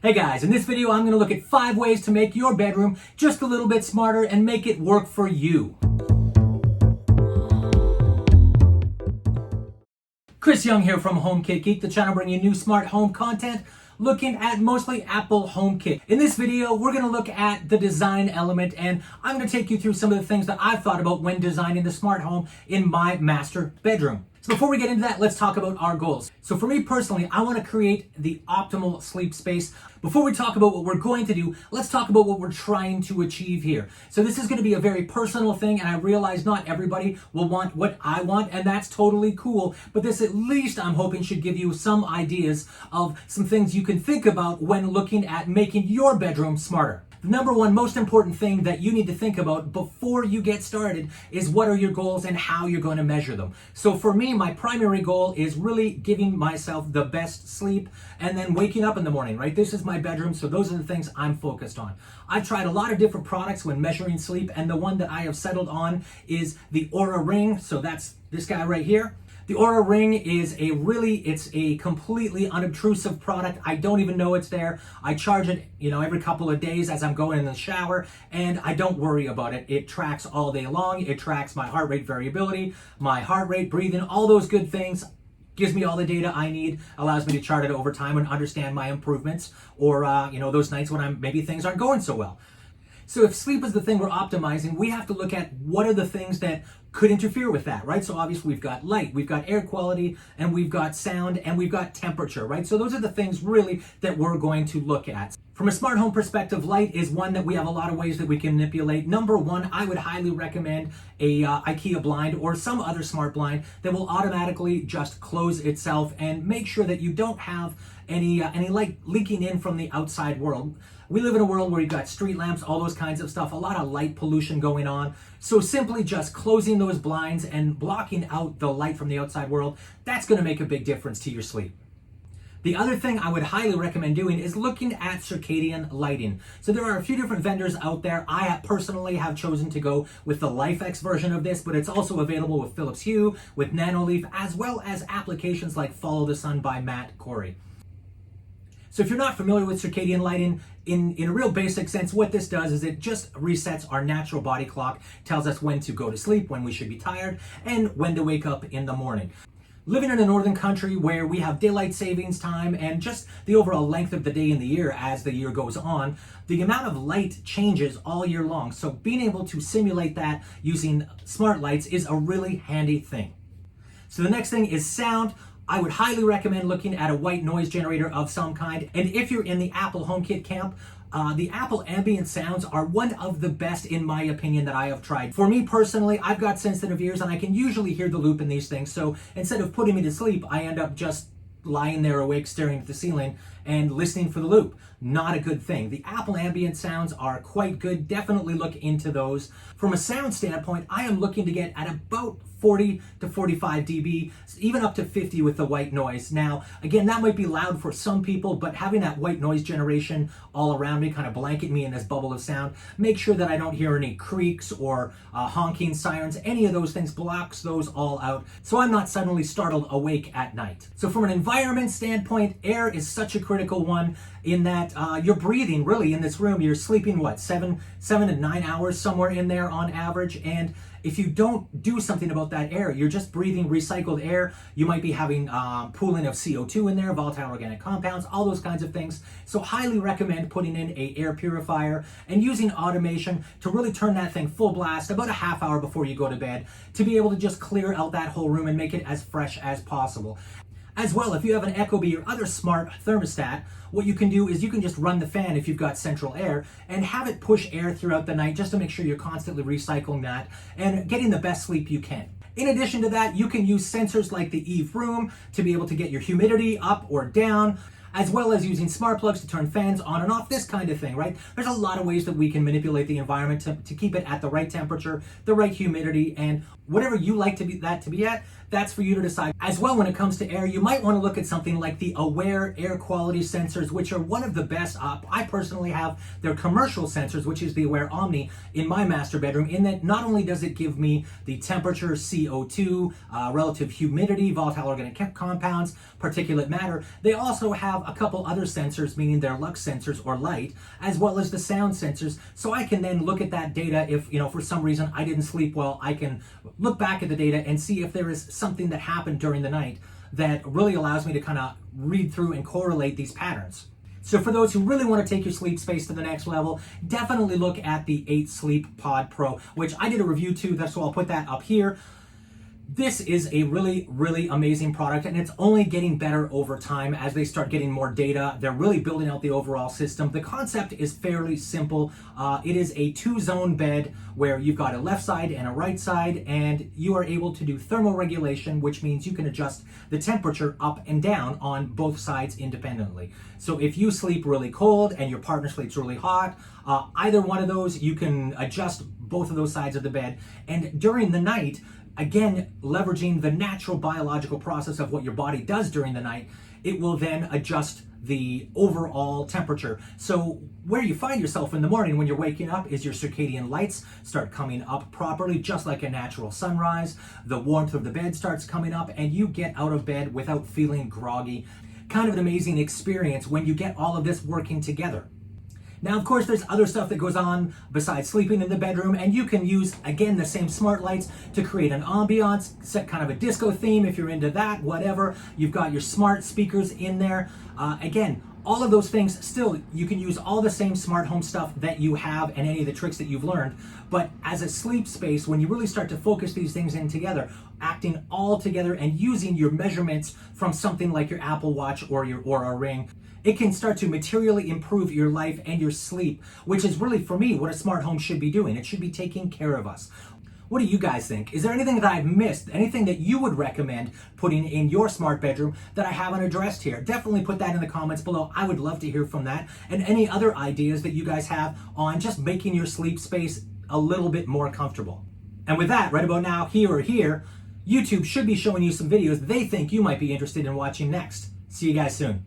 Hey guys, in this video I'm going to look at 5 ways to make your bedroom just a little bit smarter and make it work for you. Chris Young here from HomeKit Geek, the channel bringing you new smart home content, looking at mostly Apple HomeKit. In this video, we're going to look at the design element, and I'm going to take you through some of the things that I've thought about when designing the smart home in my master bedroom. So before we get into that, let's talk about our goals. So for me personally, I want to create the optimal sleep space. Before we talk about what we're going to do, let's talk about what we're trying to achieve here. So this is going to be a very personal thing, and I realize not everybody will want what I want, and that's totally cool. But this, at least I'm hoping, should give you some ideas of some things you can think about when looking at making your bedroom smarter. The number one most important thing that you need to think about before you get started is what are your goals and how you're going to measure them. So for me, my primary goal is really giving myself the best sleep and then waking up in the morning, right? This is my bedroom, so those are the things I'm focused on. I've tried a lot of different products when measuring sleep, and the one that I have settled on is the Oura Ring. So that's this guy right here. The Oura Ring is it's a completely unobtrusive product. I don't even know it's there. I charge it, every couple of days as I'm going in the shower, and I don't worry about it. It tracks all day long. It tracks my heart rate variability, my heart rate, breathing, all those good things. Gives me all the data I need, allows me to chart it over time and understand my improvements, or those nights when maybe things aren't going so well. So if sleep is the thing we're optimizing, we have to look at what are the things that could interfere with that, right? So obviously we've got light, we've got air quality, and we've got sound, and we've got temperature, right? So those are the things really that we're going to look at. From a smart home perspective, light is one that we have a lot of ways that we can manipulate. Number one, I would highly recommend a IKEA blind or some other smart blind that will automatically just close itself and make sure that you don't have any light leaking in from the outside world. We live in a world where you've got street lamps, all those kinds of stuff, a lot of light pollution going on. So simply just closing those blinds and blocking out the light from the outside world, that's going to make a big difference to your sleep. The other thing I would highly recommend doing is looking at circadian lighting. So there are a few different vendors out there. I personally have chosen to go with the LifeX version of this, but it's also available with Philips Hue, with Nanoleaf, as well as applications like Follow the Sun by Matt Corey. So if you're not familiar with circadian lighting, in a real basic sense, what this does is it just resets our natural body clock, tells us when to go to sleep, when we should be tired, and when to wake up in the morning. Living in a northern country where we have daylight savings time and just the overall length of the day in the year as the year goes on, the amount of light changes all year long. So being able to simulate that using smart lights is a really handy thing. So the next thing is sound. I would highly recommend looking at a white noise generator of some kind. And if you're in the Apple HomeKit camp, the Apple ambient sounds are one of the best, in my opinion, that I have tried. For me personally, I've got sensitive ears and I can usually hear the loop in these things. So instead of putting me to sleep, I end up just lying there awake, staring at the ceiling and listening for the loop. Not a good thing. The Apple ambient sounds are quite good. Definitely look into those. From a sound standpoint, I am looking to get at about 40 to 45 dB, even up to 50 with the white noise. Now, again, that might be loud for some people, but having that white noise generation all around me, kind of blanket me in this bubble of sound, make sure that I don't hear any creaks or honking sirens. Any of those things, blocks those all out, so I'm not suddenly startled awake at night. So from an environment standpoint, air is such a critical one in that you're breathing really in this room. You're sleeping, what, 7 to 9 hours, somewhere in there on average, and if you don't do something about that air, you're just breathing recycled air. You might be having pooling of CO2 in there, volatile organic compounds, all those kinds of things. So highly recommend putting in an air purifier and using automation to really turn that thing full blast about a half hour before you go to bed to be able to just clear out that whole room and make it as fresh as possible. As well, if you have an Ecobee or other smart thermostat, what you can do is you can just run the fan if you've got central air and have it push air throughout the night just to make sure you're constantly recycling that and getting the best sleep you can. In addition to that, you can use sensors like the Eve Room to be able to get your humidity up or down, as well as using smart plugs to turn fans on and off, this kind of thing, right? There's a lot of ways that we can manipulate the environment to keep it at the right temperature, the right humidity, and whatever you like to be at, that's for you to decide. As well, when it comes to air, you might want to look at something like the Aware air quality sensors, which are one of the best. I personally have their commercial sensors, which is the Aware Omni, in my master bedroom, in that not only does it give me the temperature, CO2, relative humidity, volatile organic compounds, particulate matter, they also have a couple other sensors, meaning their lux sensors or light, as well as the sound sensors. So I can then look at that data. If, for some reason I didn't sleep well, I can look back at the data and see if there is something that happened during the night that really allows me to kind of read through and correlate these patterns. So for those who really want to take your sleep space to the next level, definitely look at the 8 Sleep Pod Pro, which I did a review to, so I'll put that up here. This is a really, really amazing product, and it's only getting better over time as they start getting more data. They're really building out the overall system. The concept is fairly simple. It is a 2-zone bed where you've got a left side and a right side, and you are able to do thermal regulation, which means you can adjust the temperature up and down on both sides independently. So if you sleep really cold and your partner sleeps really hot, either one of those, you can adjust both of those sides of the bed. And during the night, again, leveraging the natural biological process of what your body does during the night, it will then adjust the overall temperature. So where you find yourself in the morning when you're waking up is your circadian lights start coming up properly, just like a natural sunrise. The warmth of the bed starts coming up, and you get out of bed without feeling groggy. Kind of an amazing experience when you get all of this working together. Now, of course, there's other stuff that goes on besides sleeping in the bedroom, and you can use, again, the same smart lights to create an ambiance, set kind of a disco theme if you're into that, whatever. You've got your smart speakers in there. Again, all of those things, still, you can use all the same smart home stuff that you have and any of the tricks that you've learned. But as a sleep space, when you really start to focus these things in together, acting all together and using your measurements from something like your Apple Watch or a Ring, it can start to materially improve your life and your sleep, which is really, for me, what a smart home should be doing. It should be taking care of us. What do you guys think? Is there anything that I've missed? Anything that you would recommend putting in your smart bedroom that I haven't addressed here? Definitely put that in the comments below. I would love to hear from that. And any other ideas that you guys have on just making your sleep space a little bit more comfortable. And with that, right about now, here, YouTube should be showing you some videos they think you might be interested in watching next. See you guys soon.